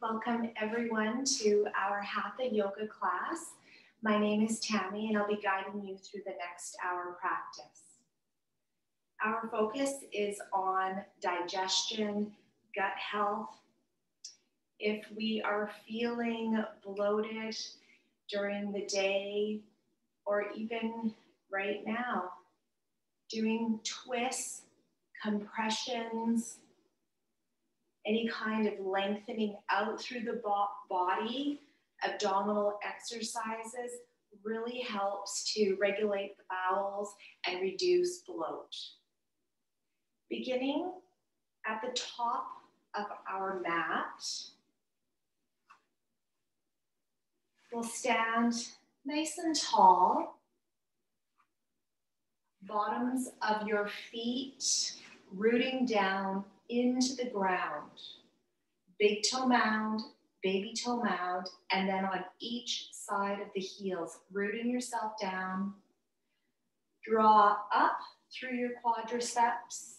Welcome everyone to our Hatha yoga class. My name is Tammy and I'll be guiding you through the next hour practice. Our focus is on digestion, gut health. If we are feeling bloated during the day or even right now, doing twists, compressions, any kind of lengthening out through the body, abdominal exercises really helps to regulate the bowels and reduce bloat. Beginning at the top of our mat, we'll stand nice and tall, bottoms of your feet rooting down into the ground. Big toe mound, baby toe mound, and then on each side of the heels, rooting yourself down. Draw up through your quadriceps,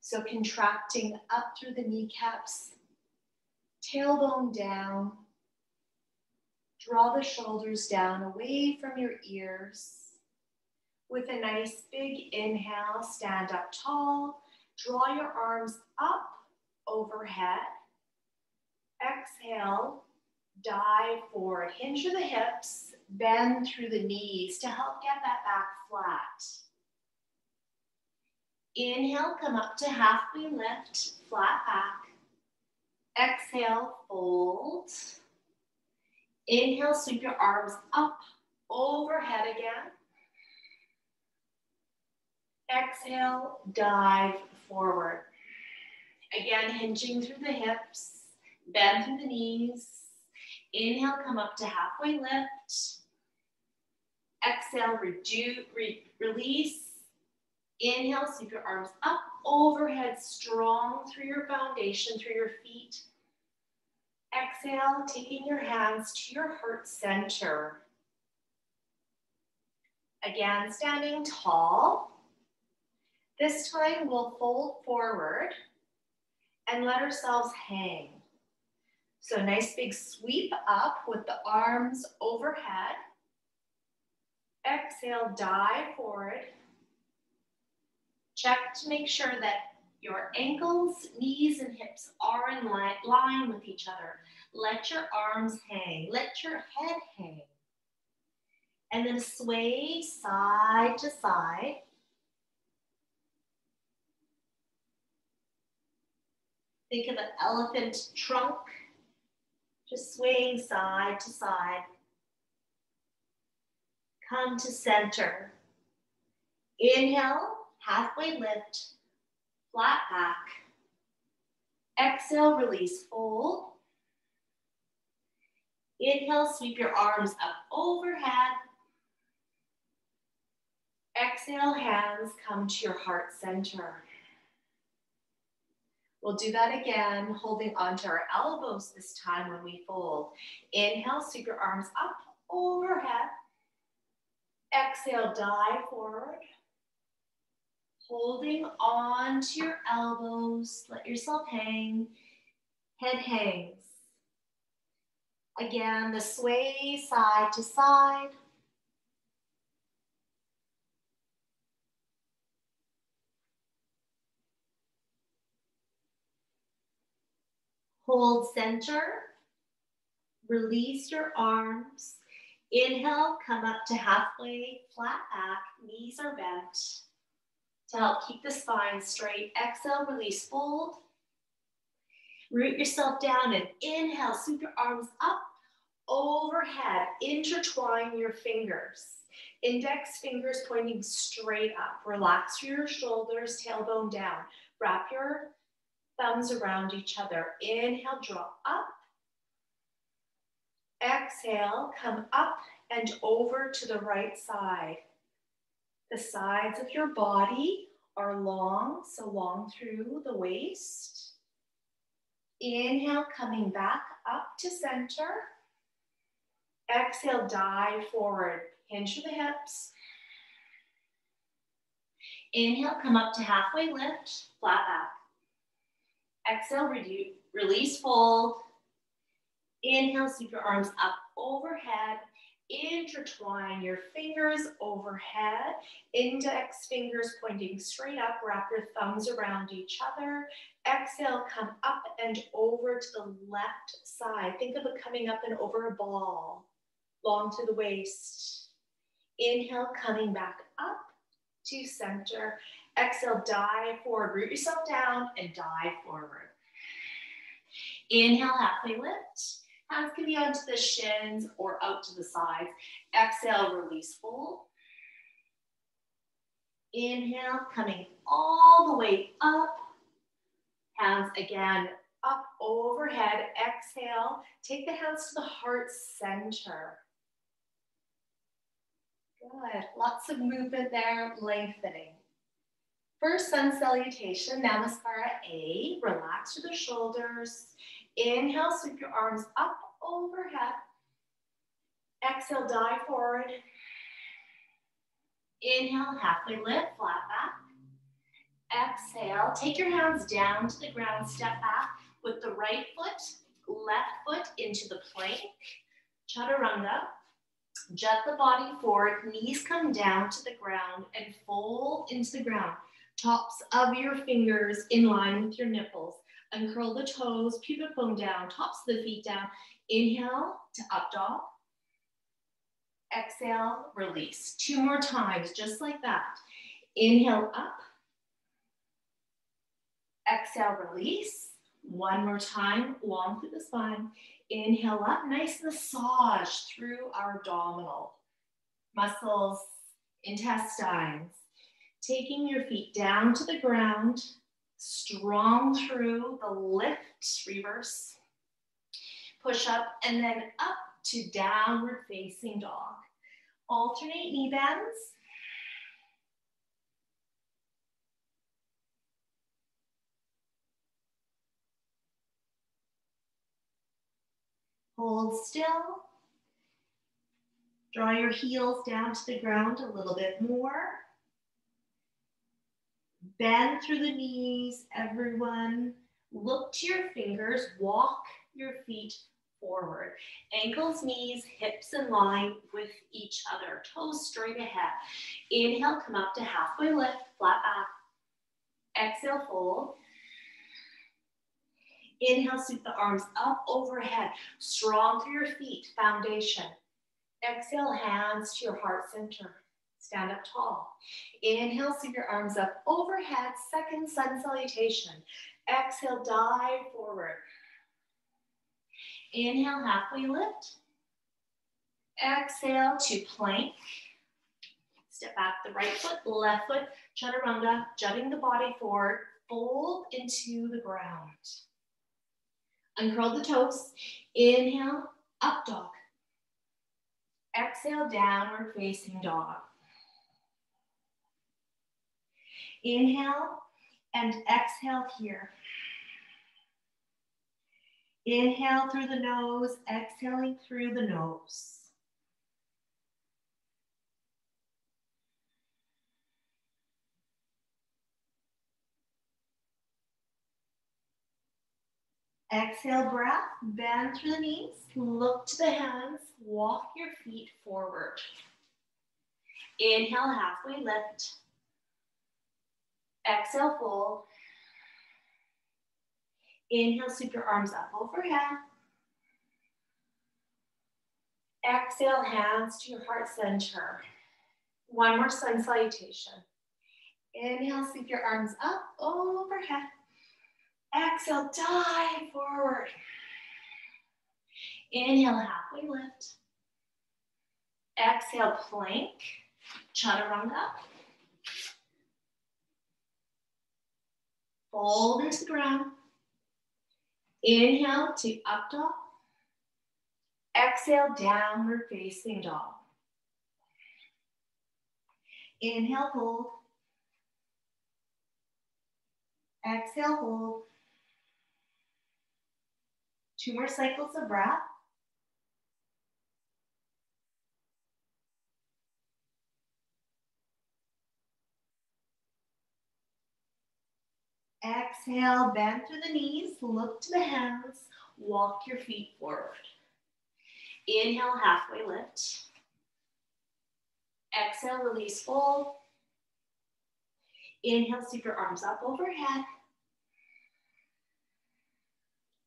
so contracting up through the kneecaps, tailbone down. Draw the shoulders down away from your ears. With a nice big inhale, stand up tall. Draw your arms up overhead. Exhale, dive forward. Hinge through the hips, bend through the knees to help get that back flat. Inhale, come up to halfway lift, flat back. Exhale, fold. Inhale, sweep your arms up overhead again. Exhale, dive forward. Again, hinging through the hips, bend through the knees. Inhale, come up to halfway lift. Exhale, release. Inhale, sweep your arms up overhead, strong through your foundation, through your feet. Exhale, taking your hands to your heart center. Again, standing tall. This time we'll fold forward and let ourselves hang. So nice big sweep up with the arms overhead. Exhale, dive forward. Check to make sure that your ankles, knees, and hips are in line with each other. Let your arms hang. Let your head hang. And then sway side to side. Think of an elephant trunk, just swaying side to side. Come to center. Inhale, halfway lift, flat back. Exhale, release, fold. Inhale, sweep your arms up overhead. Exhale, hands come to your heart center. We'll do that again, holding onto our elbows this time when we fold. Inhale, sweep your arms up overhead. Exhale, dive forward. Holding on to your elbows, let yourself hang. Head hangs. Again, the sway side to side. Hold center, release your arms. Inhale, come up to halfway, flat back, knees are bent. To help keep the spine straight, exhale, release, fold. Root yourself down and inhale, sweep your arms up, overhead, intertwine your fingers. Index fingers pointing straight up. Relax through your shoulders, tailbone down. Wrap your thumbs around each other. Inhale, draw up. Exhale, come up and over to the right side. The sides of your body are long, so long through the waist. Inhale, coming back up to center. Exhale, dive forward. Hinge through the hips. Inhale, come up to halfway lift, flat back. Exhale, release, fold. Inhale, sweep your arms up overhead. Intertwine your fingers overhead. Index fingers pointing straight up. Wrap your thumbs around each other. Exhale, come up and over to the left side. Think of it coming up and over a ball, long to the waist. Inhale, coming back up to center. Exhale, dive forward. Root yourself down and dive forward. Inhale, halfway lift. Hands can be onto the shins or out to the sides. Exhale, release, fold. Inhale, coming all the way up. Hands again up overhead. Exhale, take the hands to the heart center. Good, lots of movement there, lengthening. First sun salutation, Namaskara A. Relax through the shoulders. Inhale, sweep your arms up overhead. Exhale, dive forward. Inhale, halfway lift, flat back. Exhale, take your hands down to the ground, step back with the right foot, left foot into the plank. Chaturanga. Jut the body forward, knees come down to the ground and fold into the ground. Tops of your fingers in line with your nipples. Uncurl the toes, pubic bone down, tops of the feet down. Inhale to up dog. Exhale, release. 2 more times, just like that. Inhale up. Exhale, release. 1 more time, long through the spine. Inhale up, nice massage through our abdominal muscles, intestines. Taking your feet down to the ground, strong through the lift, reverse, push up, and then up to downward facing dog. Alternate knee bends. Hold still. Draw your heels down to the ground a little bit more. Bend through the knees, everyone. Look to your fingers, walk your feet forward. Ankles, knees, hips in line with each other. Toes straight ahead. Inhale, come up to halfway lift, flat back. Exhale, fold. Inhale, sweep the arms up overhead. Strong through your feet, foundation. Exhale, hands to your heart center. Stand up tall. Inhale, sweep your arms up overhead. Second sun salutation. Exhale, dive forward. Inhale, halfway lift. Exhale to plank. Step back the right foot, left foot, chaturanga, jutting the body forward. Fold into the ground. Uncurl the toes. Inhale, up dog. Exhale, downward facing dog. Inhale and exhale here. Inhale through the nose, exhaling through the nose. Exhale breath, bend through the knees, look to the hands, walk your feet forward. Inhale, halfway lift. Exhale, fold. Inhale, sweep your arms up overhead. Exhale, hands to your heart center. 1 more sun salutation. Inhale, sweep your arms up overhead. Exhale, dive forward. Inhale, halfway lift. Exhale, plank, chaturanga. Fold into the ground. Inhale to up dog. Exhale, downward facing dog. Inhale, hold. Exhale, hold. 2 more cycles of breath. Exhale, bend through the knees, look to the hands, walk your feet forward. Inhale, halfway lift. Exhale, release, fold. Inhale, sweep your arms up overhead.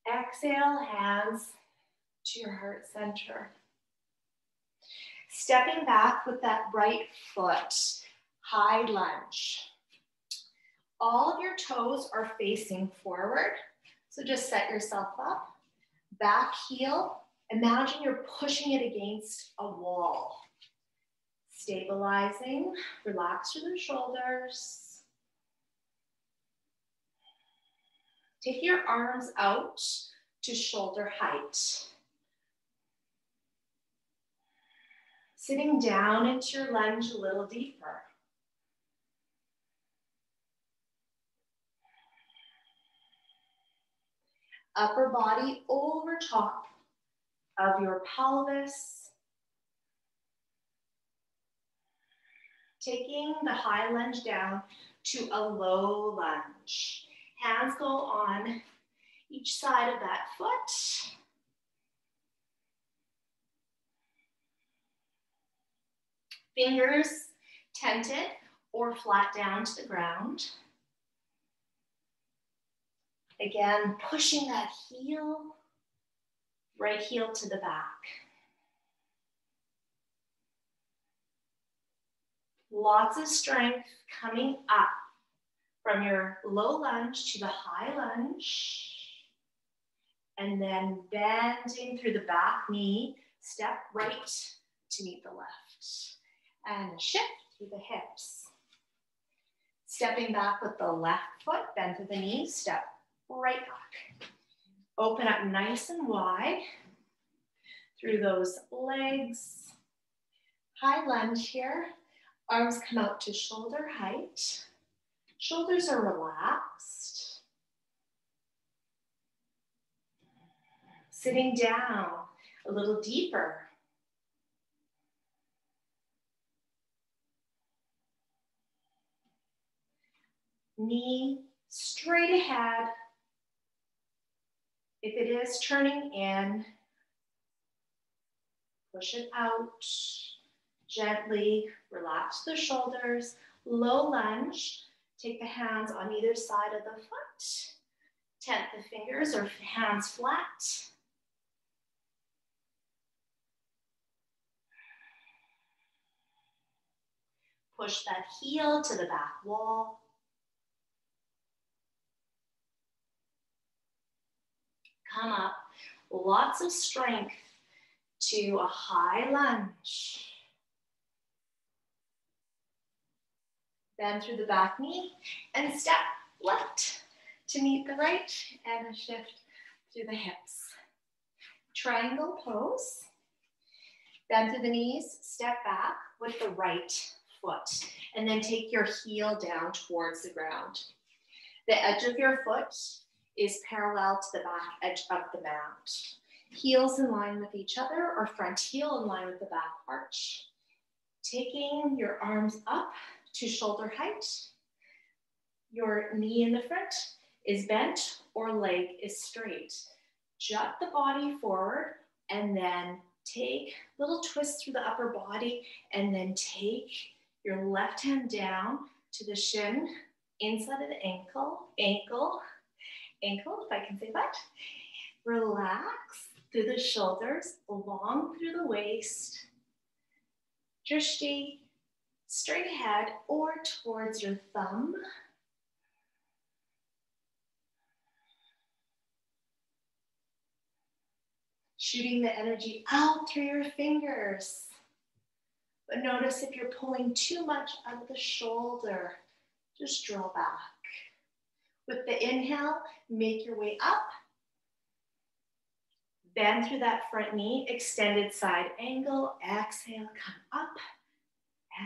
Exhale, hands to your heart center. Stepping back with that right foot, high lunge. All of your toes are facing forward, so just set yourself up. Back heel, imagine you're pushing it against a wall. Stabilizing, relax through the shoulders. Take your arms out to shoulder height. Sitting down into your lunge a little deeper. Upper body over top of your pelvis. Taking the high lunge down to a low lunge. Hands go on each side of that foot. Fingers tented or flat down to the ground. Again, pushing that heel, right heel to the back. Lots of strength coming up from your low lunge to the high lunge. And then bending through the back knee, step right to meet the left. And shift through the hips. Stepping back with the left foot, bend through the knees, step right back. Open up nice and wide through those legs. High lunge here. Arms come out to shoulder height. Shoulders are relaxed. Sitting down a little deeper. Knee straight ahead. If it is turning in, push it out. Gently relax the shoulders. Low lunge. Take the hands on either side of the foot. Tent the fingers or hands flat. Push that heel to the back wall. Come up, lots of strength to a high lunge. Bend through the back knee and step left to meet the right and a shift through the hips. Triangle pose. Bend through the knees, step back with the right foot and then take your heel down towards the ground. The edge of your foot is parallel to the back edge of the mat. Heels in line with each other or front heel in line with the back arch. Taking your arms up to shoulder height. Your knee in the front is bent or leg is straight. Jut the body forward and then take little twists through the upper body and then take your left hand down to the shin, inside of the ankle, if I can say that. Relax through the shoulders, long through the waist. Drishti, straight ahead or towards your thumb. Shooting the energy out through your fingers. But notice if you're pulling too much of the shoulder, just draw back. With the inhale, make your way up. Bend through that front knee, extended side angle. Exhale, come up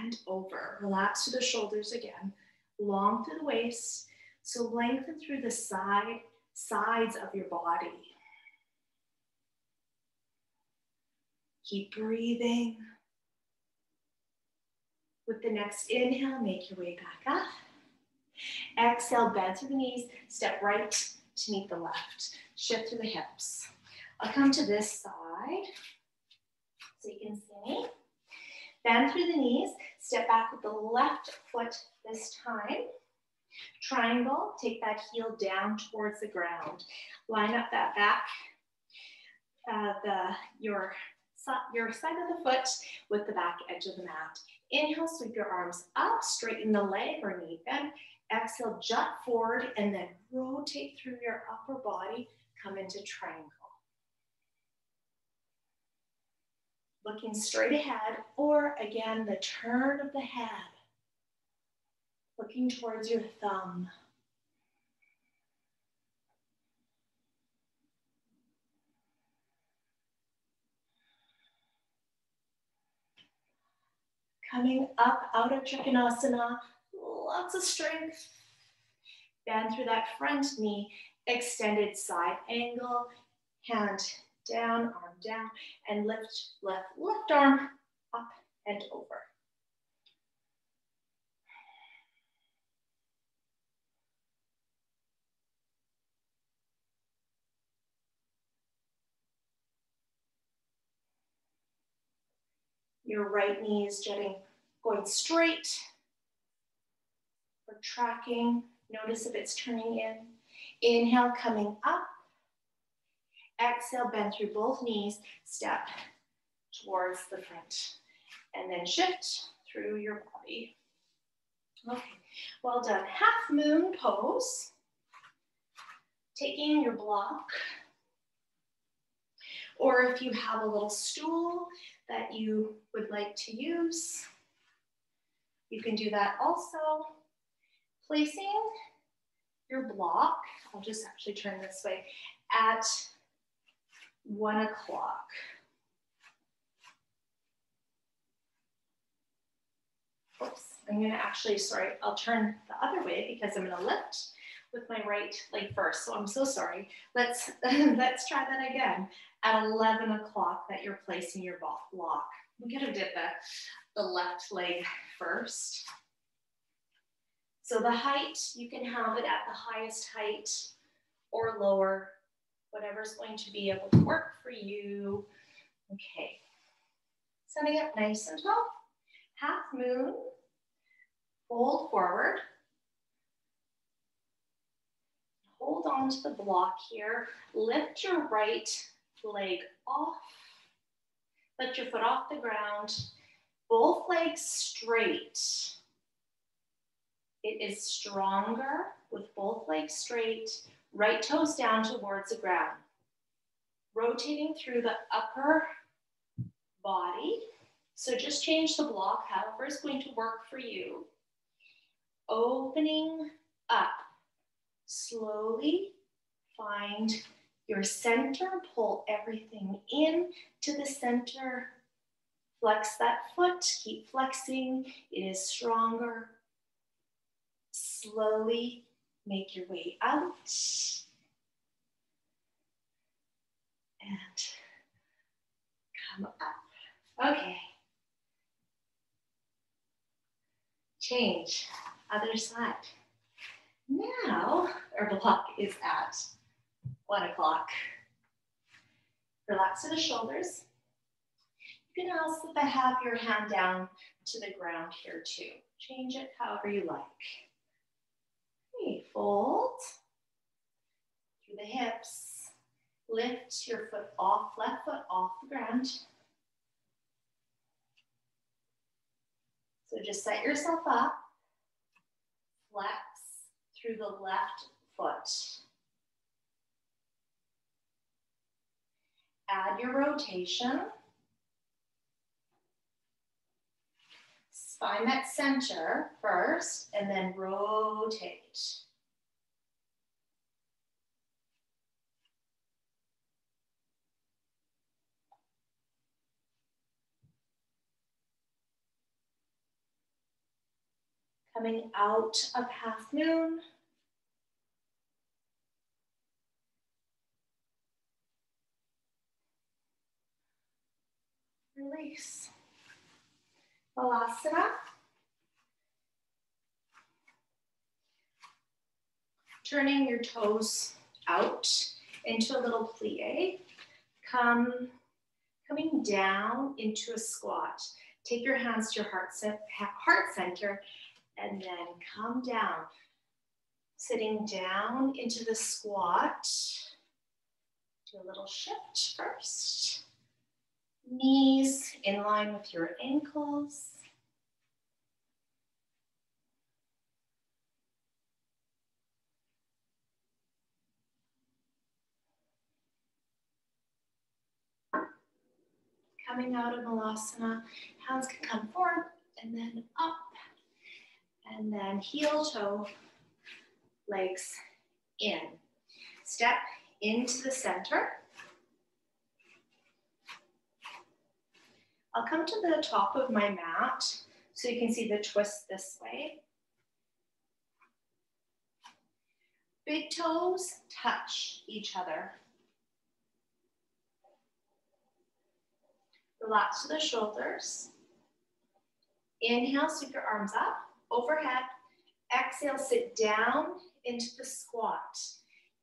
and over. Relax through the shoulders again. Long through the waist. So lengthen through the sides of your body. Keep breathing. With the next inhale, make your way back up. Exhale, bend through the knees, step right to meet the left. Shift through the hips. I'll come to this side so you can see me. Bend through the knees, step back with the left foot this time. Triangle, take that heel down towards the ground. Line up that back, your side of the foot with the back edge of the mat. Inhale, sweep your arms up, straighten the leg or knee bend. Exhale, jut forward and then rotate through your upper body, come into triangle. Looking straight ahead, or again, the turn of the head. Looking towards your thumb. Coming up out of Trikonasana, lots of strength. Bend through that front knee, extended side angle, hand down, arm down, and lift, left arm up and over. Your right knee is going straight or tracking. Notice if it's turning in. Inhale, coming up. Exhale, bend through both knees, step towards the front, and then shift through your body. Okay, well done. Half moon pose. Taking your block, or if you have a little stool that you would like to use, you can do that also. Placing your block, I'll just actually turn this way, at 1 o'clock. Oops, I'm gonna actually, sorry, I'll turn the other way because I'm gonna lift with my right leg first. So I'm so sorry. Let's try that again. At 11 o'clock that you're placing your block. We could have did the left leg first. So the height, you can have it at the highest height or lower, whatever's going to be able to work for you. Okay, setting up nice and tall. Half moon, fold forward. Hold on to the block here. Lift your right leg off. Lift your foot off the ground. Both legs straight. It is stronger with both legs straight. Right toes down towards the ground. Rotating through the upper body. So just change the block, however is going to work for you. Opening up. Slowly find your center, pull everything in to the center. Flex that foot, keep flexing, it is stronger. Slowly make your way out. And come up. Okay. Change, other side. Now, our block is at 1 o'clock. Relax to the shoulders. You can also have your hand down to the ground here too. Change it however you like. Okay, fold through the hips. Lift your foot off, left foot off the ground. So just set yourself up. Flex through the left foot. Add your rotation. Find that center first and then rotate. Coming out of half moon. Release. Balasana. Turning your toes out into a little plie. Coming down into a squat. Take your hands to your heart center and then come down. Sitting down into the squat. Do a little shift first. Knees in line with your ankles. Coming out of Malasana, hands can come forward and then up. And then heel toe, legs in. Step into the center. I'll come to the top of my mat so you can see the twist this way. Big toes touch each other. Relax the shoulders. Inhale, sweep your arms up, overhead. Exhale, sit down into the squat.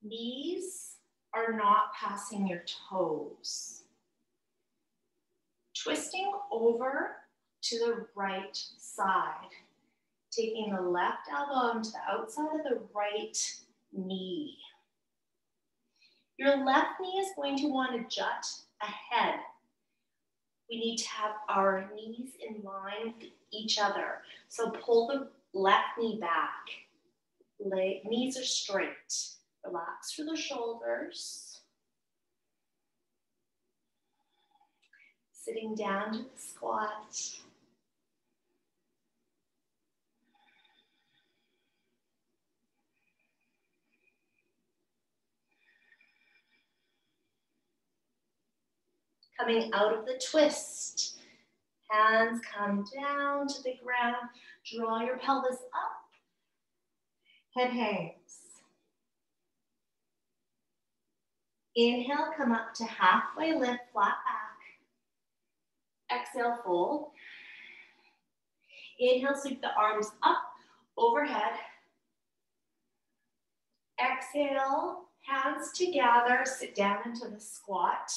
Knees are not passing your toes. Twisting over to the right side. Taking the left elbow onto the outside of the right knee. Your left knee is going to want to jut ahead. We need to have our knees in line with each other. So pull the left knee back. Knees are straight. Relax through the shoulders. Sitting down to the squat. Coming out of the twist. Hands come down to the ground. Draw your pelvis up. Head hangs. Inhale, come up to halfway lift, flat back. Exhale, fold. Inhale, sweep the arms up, overhead. Exhale, hands together, sit down into the squat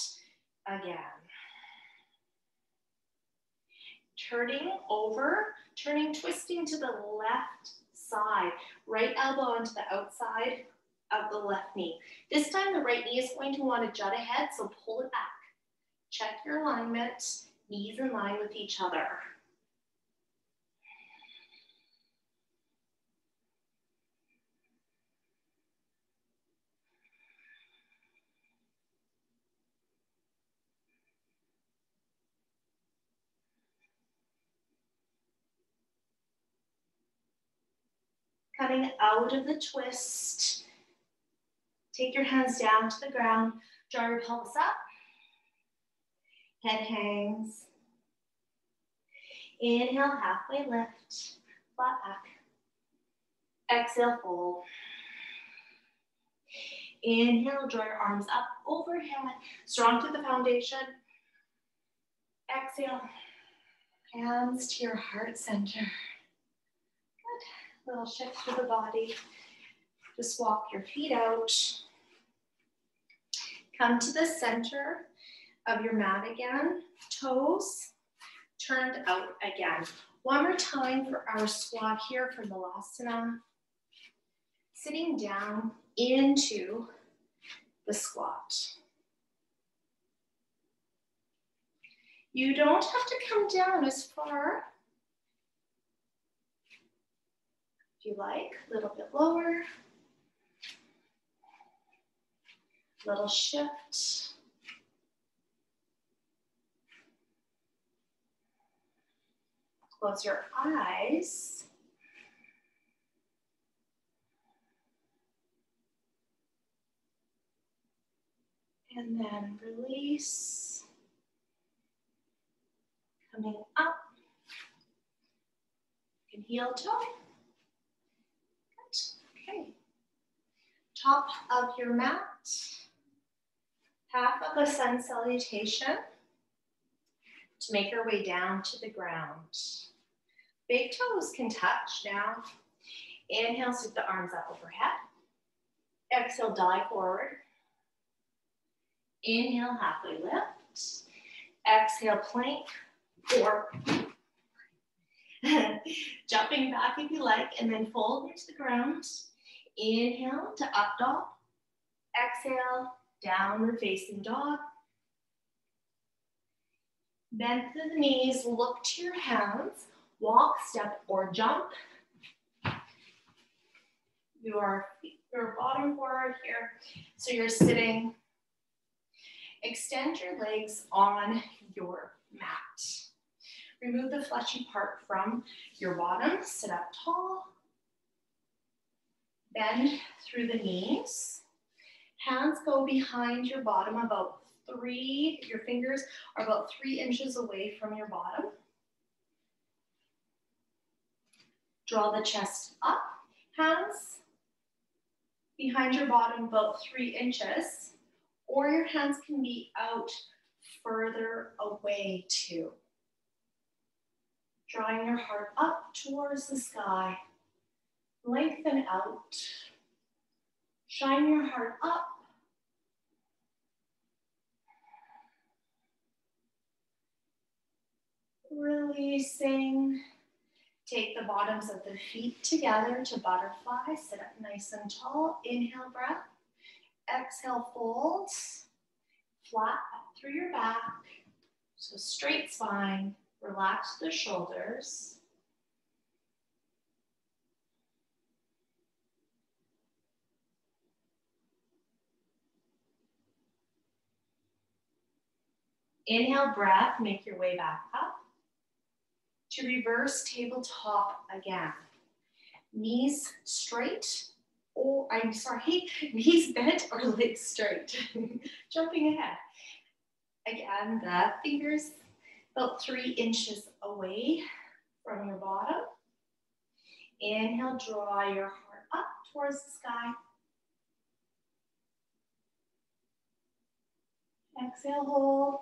again. Turning over, twisting to the left side. Right elbow onto the outside of the left knee. This time the right knee is going to want to jut ahead, so pull it back. Check your alignment, knees in line with each other. Coming out of the twist, take your hands down to the ground, draw your pelvis up, head hangs. Inhale, halfway lift, flat back. Exhale, fold. Inhale, draw your arms up, overhead, strong to the foundation. Exhale, hands to your heart center. Good, little shift through the body. Just walk your feet out. Come to the center of your mat again, toes turned out again. One more time for our squat here for Malasana. Sitting down into the squat. You don't have to come down as far. If you like, a little bit lower. Little shift. Close your eyes. And then release. Coming up. You can heel toe. Good. Okay. Top of your mat. Half of a sun salutation to make our way down to the ground. Big toes can touch now. Inhale, sweep the arms up overhead. Exhale, dive forward. Inhale, halfway lift. Exhale, plank, or jumping back if you like, and then fold into the ground. Inhale to up dog. Exhale, downward facing dog. Bend through the knees, look to your hands, walk, step, or jump. Your bottom forward here, so you're sitting. Extend your legs on your mat. Remove the fleshy part from your bottom, sit up tall. Bend through the knees. Hands go behind your bottom about your fingers are about 3 inches away from your bottom. Draw the chest up, hands behind your bottom about 3 inches, or your hands can be out further away too. Drawing your heart up towards the sky. Lengthen out. Shine your heart up. Releasing. Take the bottoms of the feet together to butterfly. Sit up nice and tall. Inhale, breath. Exhale, fold. Flat up through your back. So straight spine. Relax the shoulders. Inhale, breath. Make your way back up. To reverse tabletop again. Knees straight, knees bent or legs straight. Jumping ahead. Again, the fingers about 3 inches away from your bottom. Inhale, draw your heart up towards the sky. Exhale, hold.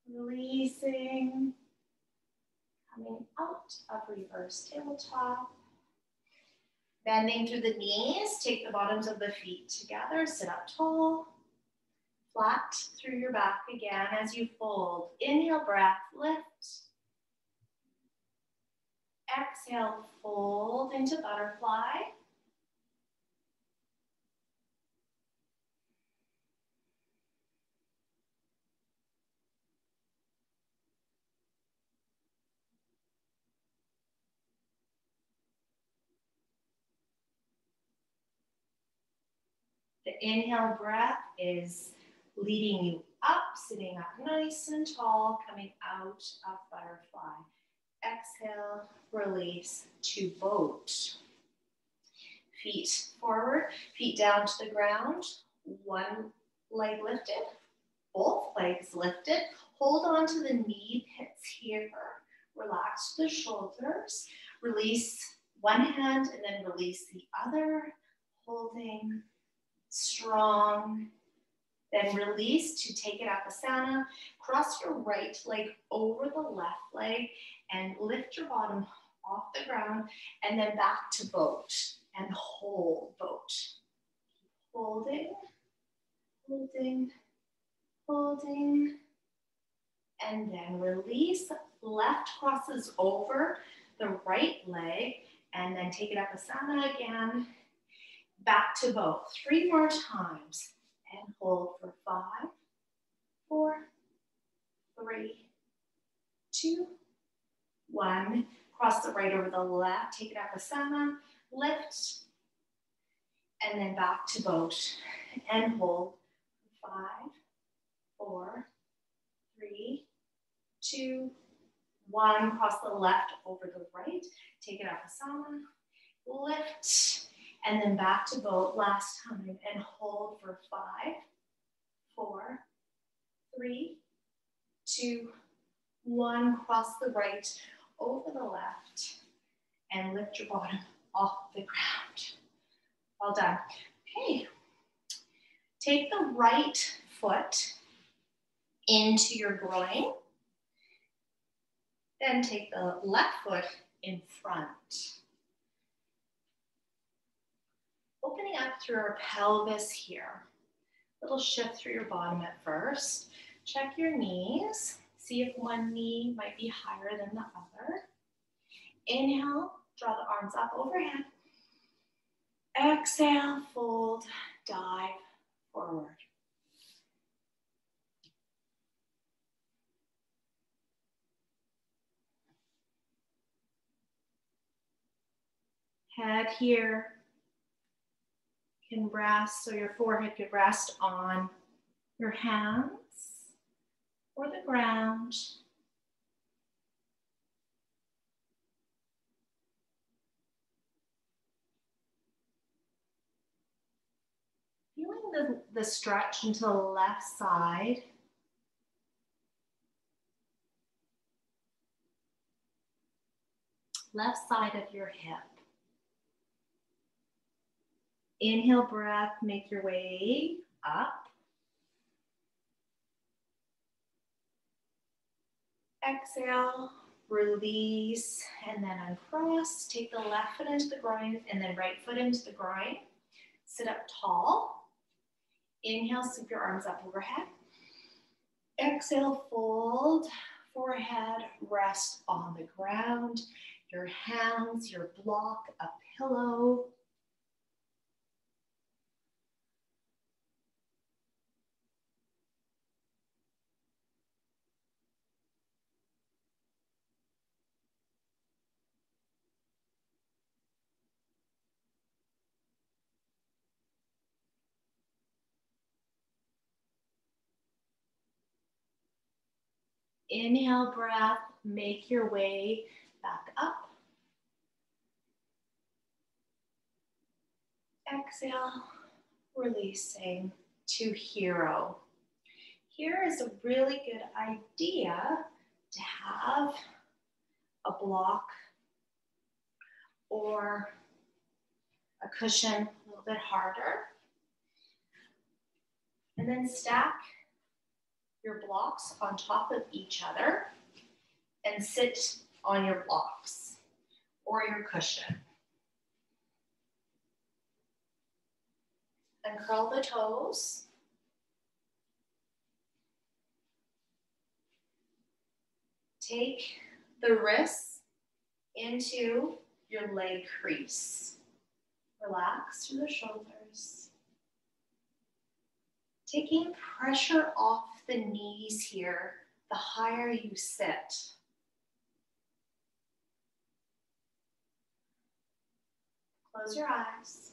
Releasing, coming out of reverse tabletop. Bending through the knees, take the bottoms of the feet together, sit up tall. Flat through your back again as you fold. Inhale, breath, lift. Exhale, fold into butterfly. The inhale breath is leading you up, sitting up nice and tall, coming out of butterfly. Exhale, release to boat. Feet forward, feet down to the ground. One leg lifted, both legs lifted. Hold on to the knee pits here. Relax the shoulders. Release one hand and then release the other. Holding strong. Then release to take it Upasana. Cross your right leg over the left leg and lift your bottom off the ground and then back to boat and hold boat. Holding, holding, holding, and then release. Left crosses over the right leg and then take it Upasana again. Back to boat. 3 more times. And hold for 5, 4, 3, 2, 1. Cross the right over the left. Take it Upasana. Lift. And then back to boat. And hold. 5, 4, 3, 2, 1. Cross the left over the right. Take it Upasana. Lift. And then back to boat last time and hold for 5, 4, 3, 2, 1. Cross the right over the left and lift your bottom off the ground. Well done. Okay. Take the right foot into your groin. Then take the left foot in front. Opening up through our pelvis here. Little shift through your bottom at first. Check your knees. See if one knee might be higher than the other. Inhale, draw the arms up overhead. Exhale, fold, dive forward. Head here can rest, so your forehead could rest on your hands or the ground. Feeling the stretch into the left side. Left side of your hip. Inhale breath, make your way up. Exhale, release, and then uncross. Take the left foot into the groin and then right foot into the groin. Sit up tall. Inhale, sweep your arms up overhead. Exhale, fold, forehead, rest on the ground. Your hands, your block, a pillow. Inhale breath, make your way back up. Exhale, releasing to hero. Here is a really good idea to have a block or a cushion a little bit harder. And then stack your blocks on top of each other and sit on your blocks or your cushion. And curl the toes. Take the wrists into your leg crease. Relax through the shoulders. Taking pressure off the knees here, the higher you sit. Close your eyes.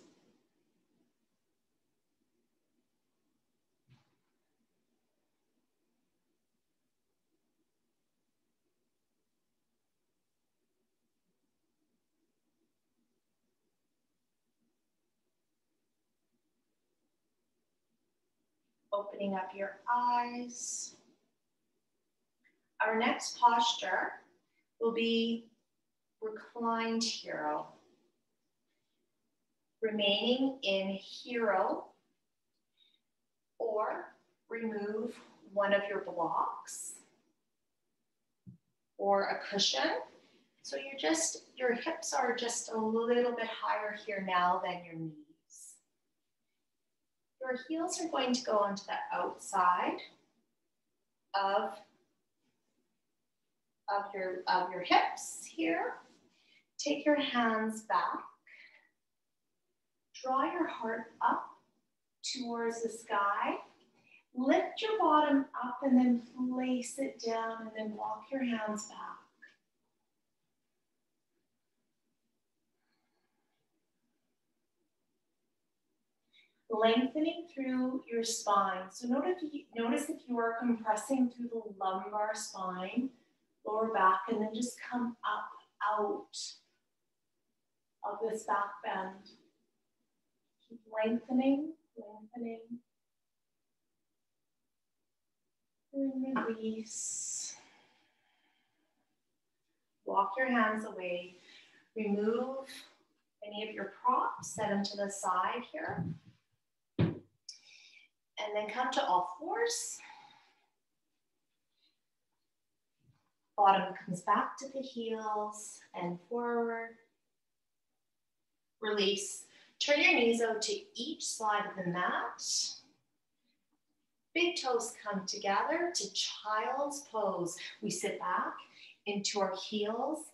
Opening up your eyes. Our next posture will be reclined hero. Remaining in hero, or remove one of your blocks or a cushion. So your hips are just a little bit higher here now than your knees. Your heels are going to go onto the outside of your hips here. Take your hands back. Draw your heart up towards the sky. Lift your bottom up and then place it down and then walk your hands back. Lengthening through your spine. So notice if you are compressing through the lumbar spine, lower back, and then just come up out of this back bend. Keep lengthening, lengthening. And release. Walk your hands away. Remove any of your props, set them to the side here. And then come to all fours. Bottom comes back to the heels and forward. Release. Turn your knees out to each side of the mat. Big toes come together to child's pose. We sit back into our heels,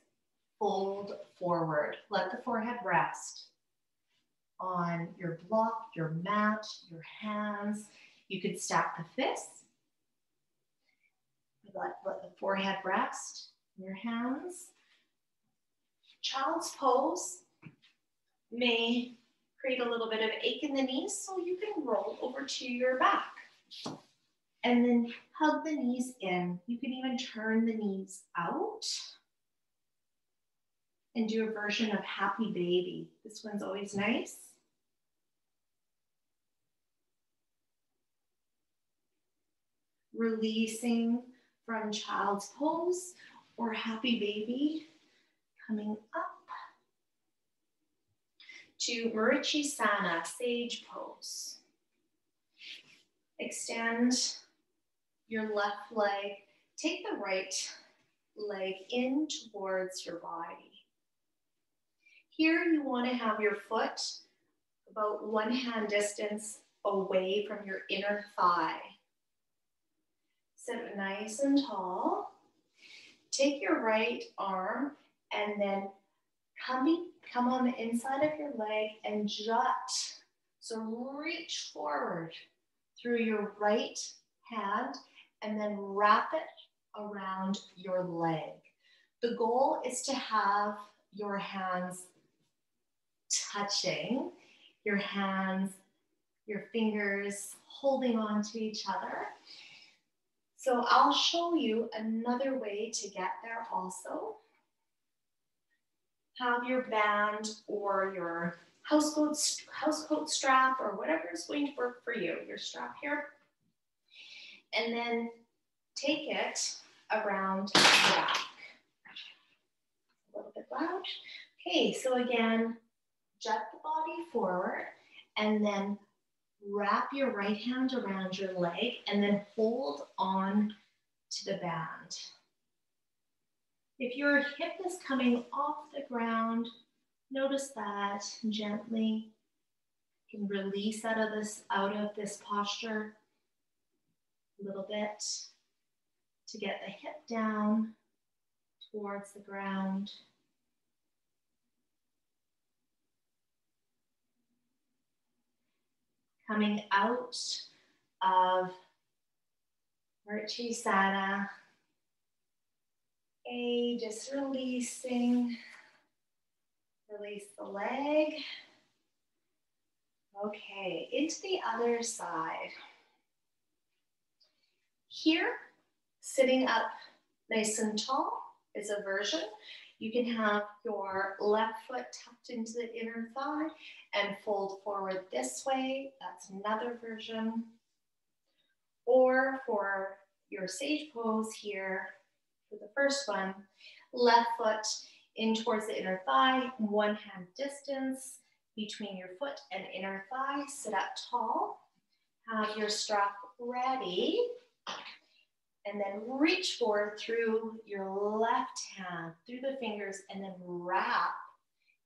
fold forward. Let the forehead rest on your block, your mat, your hands. You could stack the fists. Let the forehead rest in your hands. Child's pose may create a little bit of ache in the knees, so you can roll over to your back. And then hug the knees in. You can even turn the knees out and do a version of happy baby. This one's always nice. Releasing from child's pose or happy baby, coming up to Marichisana, sage pose. Extend your left leg. Take the right leg in towards your body. Here you want to have your foot about 1 hand distance away from your inner thigh. Sit nice and tall. Take your right arm and then come on the inside of your leg and jut. So reach forward through your right hand and then wrap it around your leg. The goal is to have your hands touching, your hands, your fingers holding on to each other. So I'll show you another way to get there also. Have your band or your housecoat strap or whatever is going to work for you, your strap here. And then take it around the back. A little bit loud. Okay, so again, jut the body forward and then wrap your right hand around your leg and then hold on to the band. If your hip is coming off the ground, notice that gently. You can release out of this posture a little bit to get the hip down towards the ground. Coming out of Marichisana. Okay, just releasing. Release the leg. Okay, into the other side. Here, sitting up nice and tall is a version. You can have your left foot tucked into the inner thigh and fold forward this way. That's another version. Or for your sage pose here, for the first one, left foot in towards the inner thigh, 1 hand distance between your foot and inner thigh. Sit up tall. Have your strap ready. And then reach forward through your left hand, through the fingers, and then wrap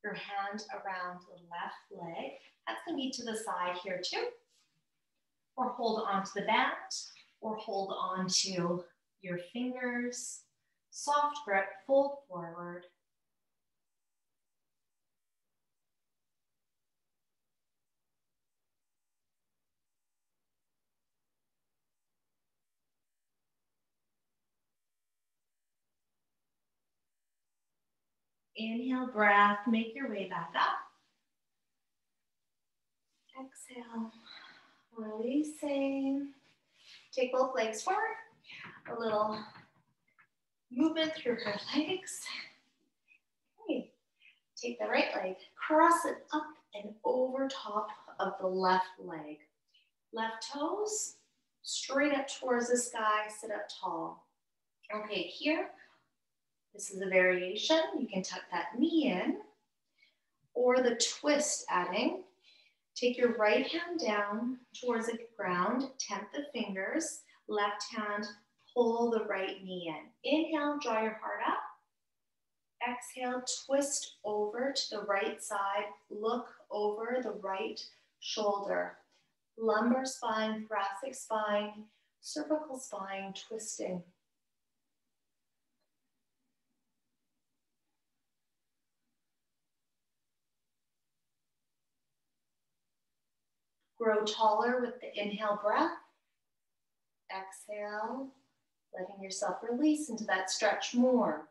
your hand around the left leg. That's going to be to the side here too. Or hold on to the band, or hold on to your fingers. Soft grip, fold forward. Inhale, breath, make your way back up. Exhale, releasing. Take both legs forward. A little movement through her legs. Okay, take the right leg, cross it up and over top of the left leg. Left toes straight up towards the sky, sit up tall. Okay, here, this is a variation. You can tuck that knee in, or the twist adding. Take your right hand down towards the ground, temp the fingers, left hand pull the right knee in. Inhale, draw your heart up. Exhale, twist over to the right side. Look over the right shoulder. Lumbar spine, thoracic spine, cervical spine, twisting. Grow taller with the inhale breath. Exhale, letting yourself release into that stretch more.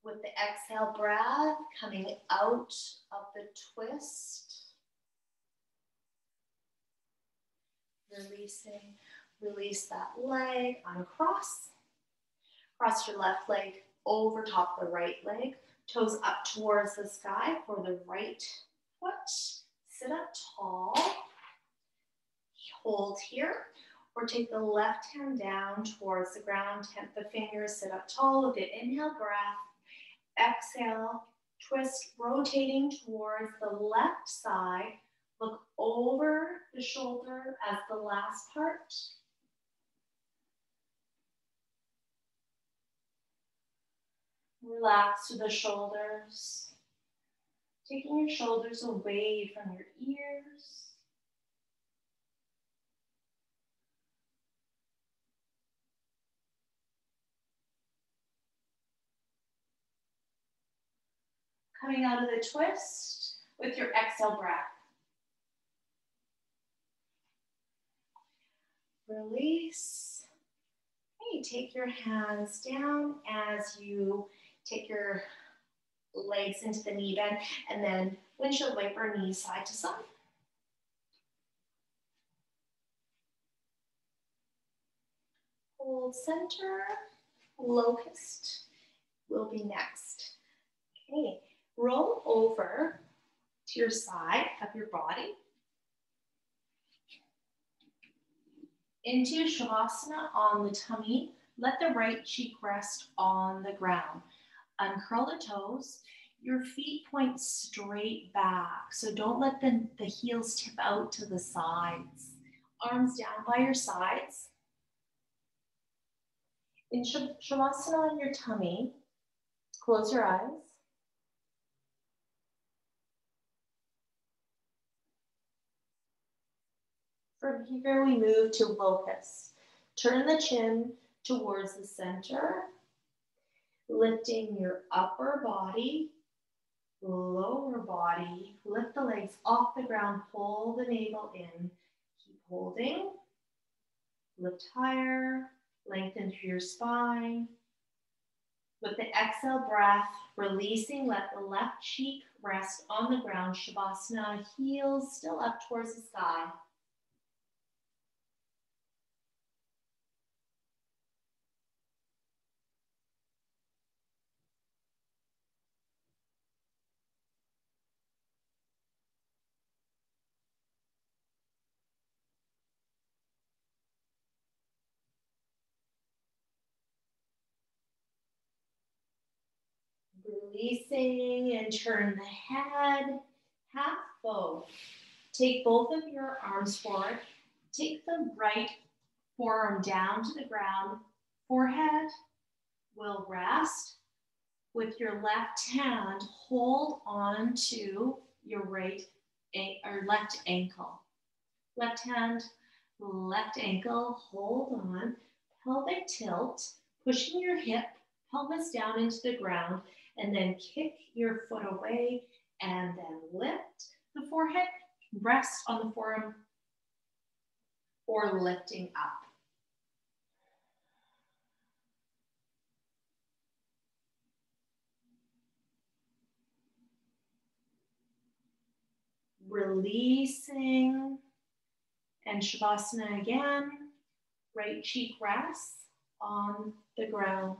With the exhale breath, coming out of the twist. Releasing, release that leg, uncross. Cross your left leg over top the right leg. Toes up towards the sky for the right foot. Sit up tall. Hold here. Or take the left hand down towards the ground. Tap the fingers, sit up tall with the inhale breath. Exhale, twist, rotating towards the left side. Look over the shoulder as the last part. Relax through the shoulders, taking your shoulders away from your ears. Coming out of the twist with your exhale breath. Release. Okay, take your hands down as you take your legs into the knee bend and then windshield wiper knees side to side. Hold center, locust will be next. Okay, roll over to your side of your body. Into Shavasana on the tummy. Let the right cheek rest on the ground. Uncurl the toes. Your feet point straight back. So don't let the heels tip out to the sides. Arms down by your sides. In Shavasana on your tummy, close your eyes. From here, we move to locust. Turn the chin towards the center, lifting your upper body, lower body. Lift the legs off the ground, pull the navel in. Keep holding. Lift higher, lengthen through your spine. With the exhale breath, releasing, let the left cheek rest on the ground. Shavasana, heels still up towards the sky. Releasing and turn the head, half bow. Take both of your arms forward. Take the right forearm down to the ground. Forehead will rest. With your left hand, hold on to your left ankle. Left hand, left ankle, hold on. Pelvic tilt, pushing your hip, pelvis down into the ground, and then kick your foot away and then lift the forehead, rest on the forearm or lifting up. Releasing and Shavasana again. Right cheek rests on the ground.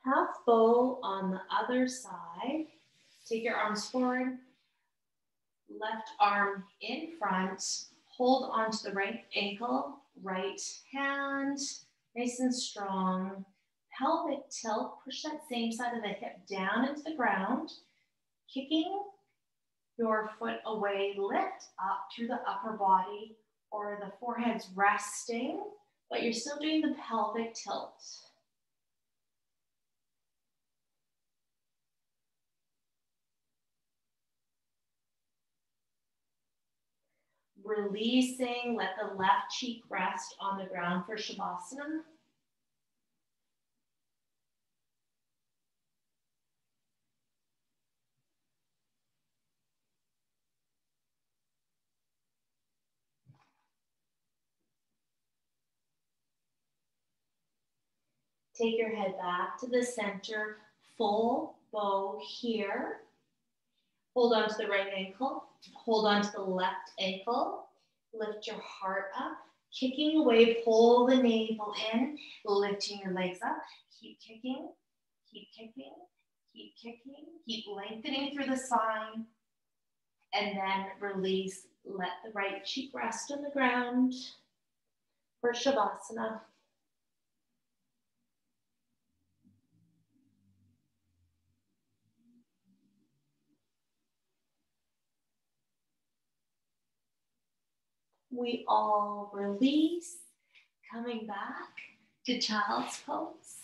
Half bow on the other side. Take your arms forward. Left arm in front. Hold onto the right ankle. Right hand, nice and strong. pelvic tilt. Push that same side of the hip down into the ground, kicking your foot away, lift up through the upper body, or the forehead's resting, but you're still doing the pelvic tilt. Releasing, let the left cheek rest on the ground for Shavasana. Take your head back to the center, full bow here. Hold on to the right ankle, hold on to the left ankle, lift your heart up, kicking away, pull the navel in, lifting your legs up, keep kicking, keep kicking, keep kicking, keep lengthening through the spine, and then release, let the right cheek rest on the ground for Shavasana. We all release, coming back to child's pose.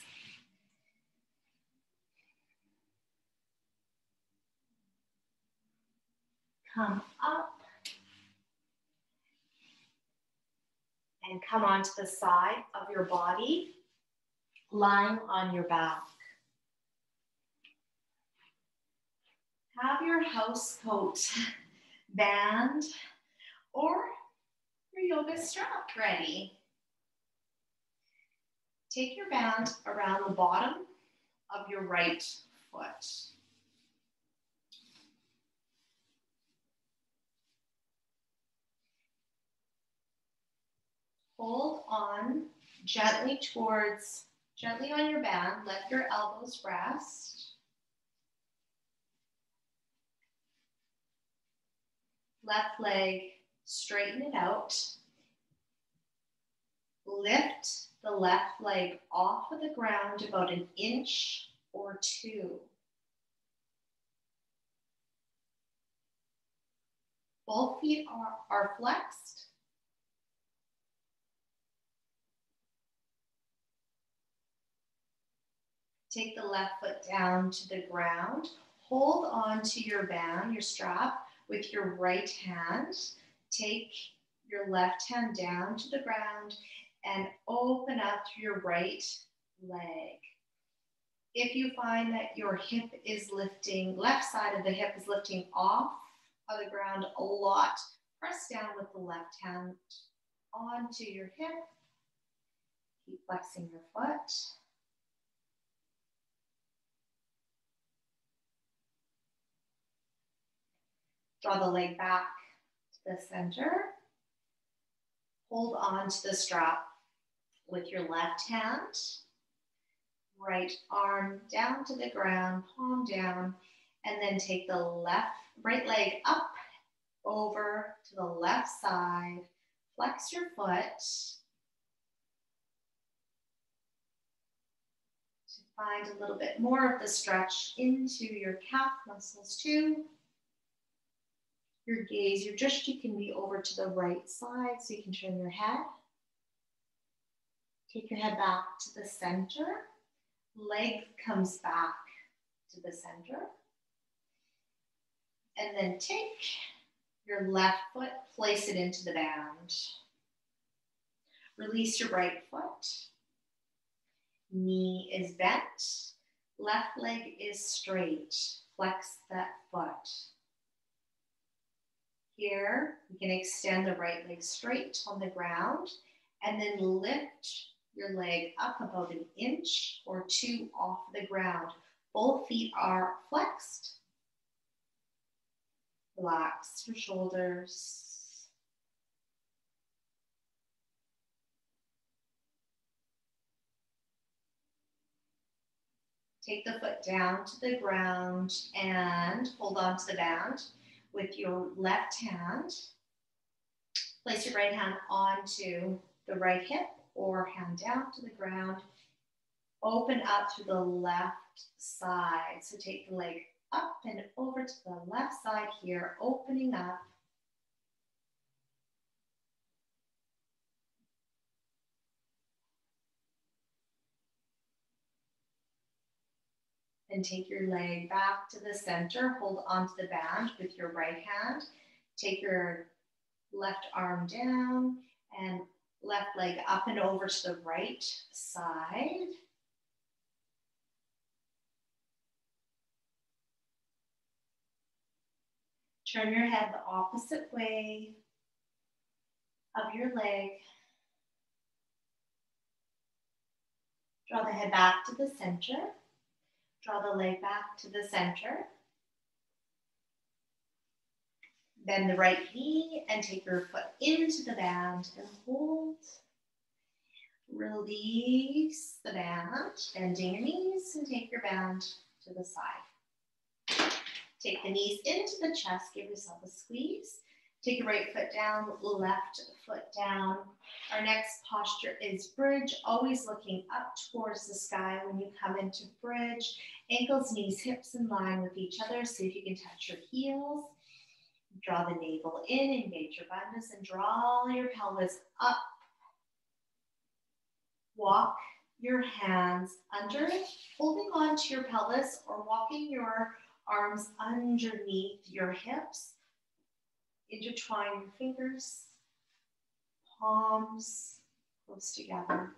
Come up and come onto the side of your body, lying on your back. Have your house coat band or your yoga strap ready. Take your band around the bottom of your right foot. Hold on gently on your band. Let your elbows rest. Left leg, straighten it out. Lift the left leg off of the ground about an inch or two. Both feet are flexed. Take the left foot down to the ground. Hold on to your band, your strap, with your right hand. Take your left hand down to the ground and open up through your right leg. If you find that your hip is lifting, left side of the hip is lifting off of the ground a lot, press down with the left hand onto your hip. Keep flexing your foot. Draw the leg back to the center. Hold on to the strap with your left hand. Right arm down to the ground, palm down, and then take the right leg up over to the left side. Flex your foot. To find a little bit more of the stretch into your calf muscles too. Your gaze, you can be over to the right side so you can turn your head. Take your head back to the center. Leg comes back to the center. And then take your left foot, place it into the band. Release your right foot. Knee is bent. Left leg is straight. Flex that foot. Here, you can extend the right leg straight on the ground and then lift your leg up about an inch or two off the ground. Both feet are flexed. Relax your shoulders. Take the foot down to the ground and hold on to the band. With your left hand, place your right hand onto the right hip or hand down to the ground. Open up through the left side. So take the leg up and over to the left side here, opening up. And take your leg back to the center. Hold onto the band with your right hand. Take your left arm down and left leg up and over to the right side. Turn your head the opposite way of your leg. Draw the head back to the center. Draw the leg back to the center. Bend the right knee and take your foot into the band and hold. Release the band, bending your knees and take your band to the side. Take the knees into the chest, give yourself a squeeze. Take your right foot down, left foot down. Our next posture is bridge, always looking up towards the sky when you come into bridge. Ankles, knees, hips in line with each other. See if you can touch your heels. Draw the navel in, engage your bandhas, and draw your pelvis up. Walk your hands under, holding on to your pelvis or walking your arms underneath your hips. Intertwine your fingers, palms close together.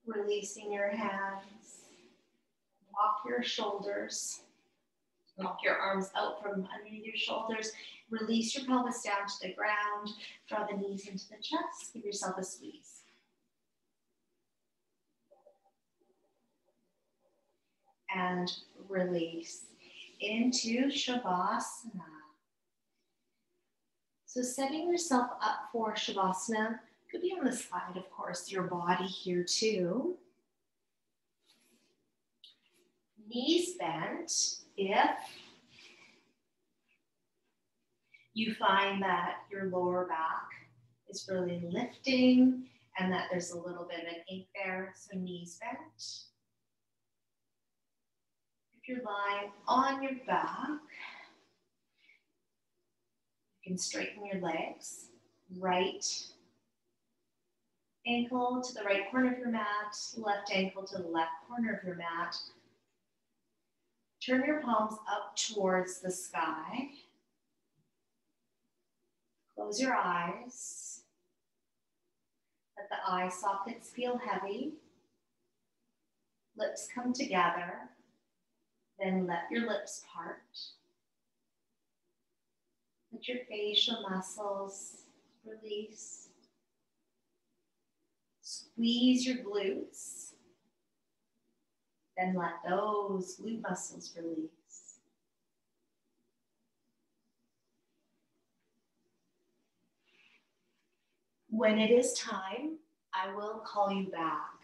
Releasing your hands, walk your shoulders, walk your arms out from underneath your shoulders, release your pelvis down to the ground, draw the knees into the chest, give yourself a squeeze. And release into Shavasana. So setting yourself up for Shavasana, could be on the side, of course, your body here too. Knees bent if you find that your lower back is really lifting and that there's a little bit of an ache there, so knees bent. If you're lying on your back, you can straighten your legs. Right ankle to the right corner of your mat, left ankle to the left corner of your mat. Turn your palms up towards the sky. Close your eyes. Let the eye sockets feel heavy. Lips come together. Then let your lips part. Let your facial muscles release. Squeeze your glutes. Then let those glute muscles release. When it is time, I will call you back.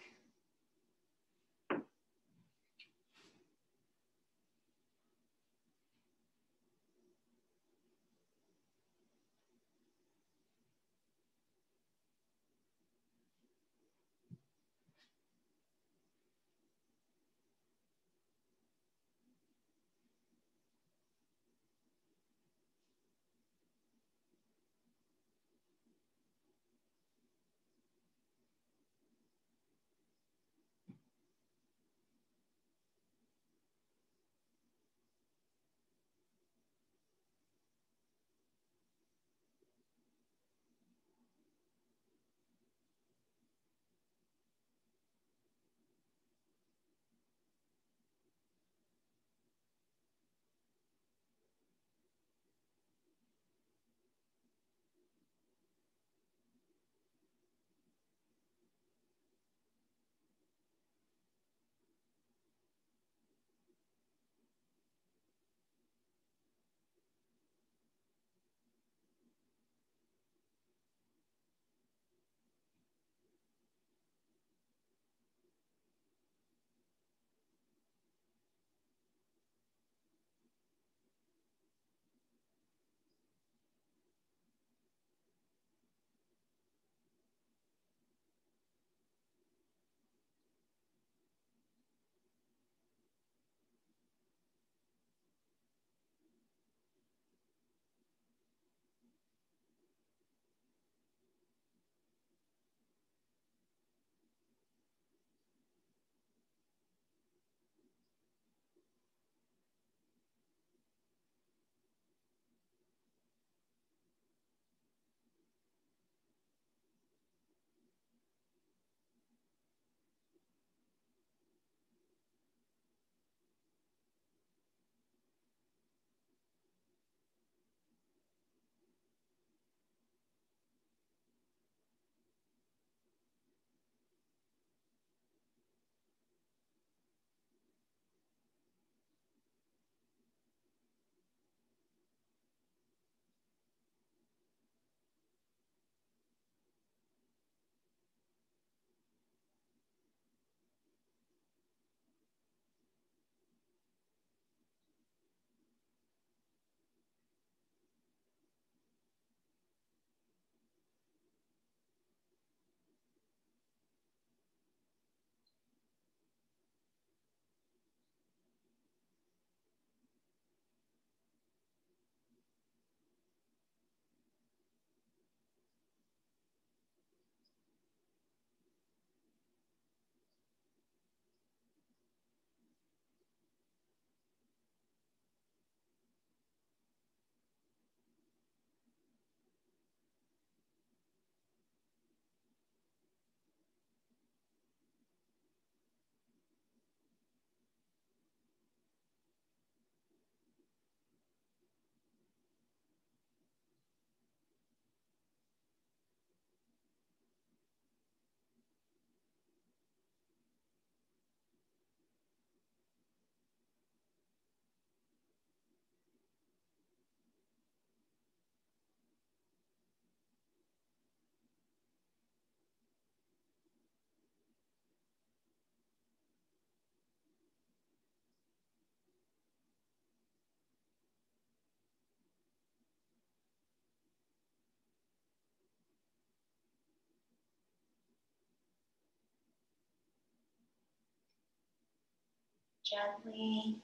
Gently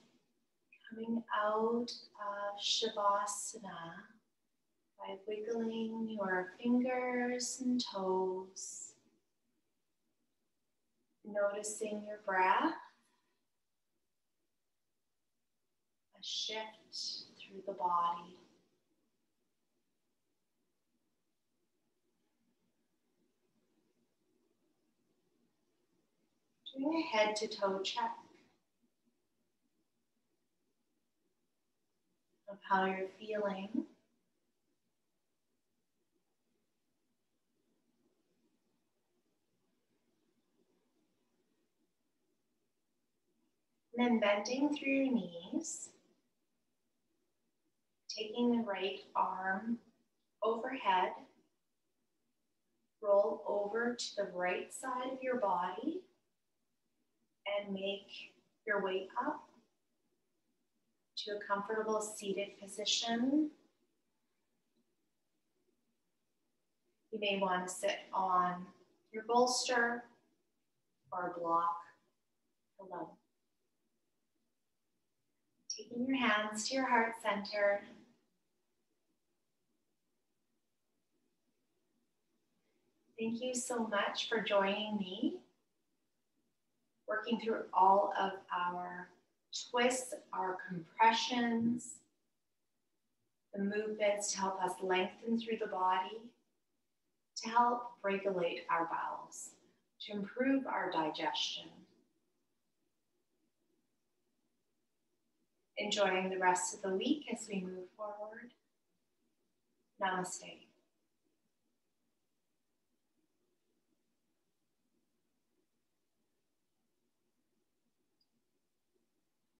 coming out of Shavasana by wiggling your fingers and toes, noticing your breath, a shift through the body. Doing a head to toe check of how you're feeling. And then bending through your knees, taking the right arm overhead, roll over to the right side of your body and make your way up to a comfortable seated position. You may want to sit on your bolster or a block pillow. Taking your hands to your heart center. Thank you so much for joining me, working through all of our twists, our compressions, the movements to help us lengthen through the body, to help regulate our bowels, to improve our digestion. Enjoying the rest of the week as we move forward. Namaste.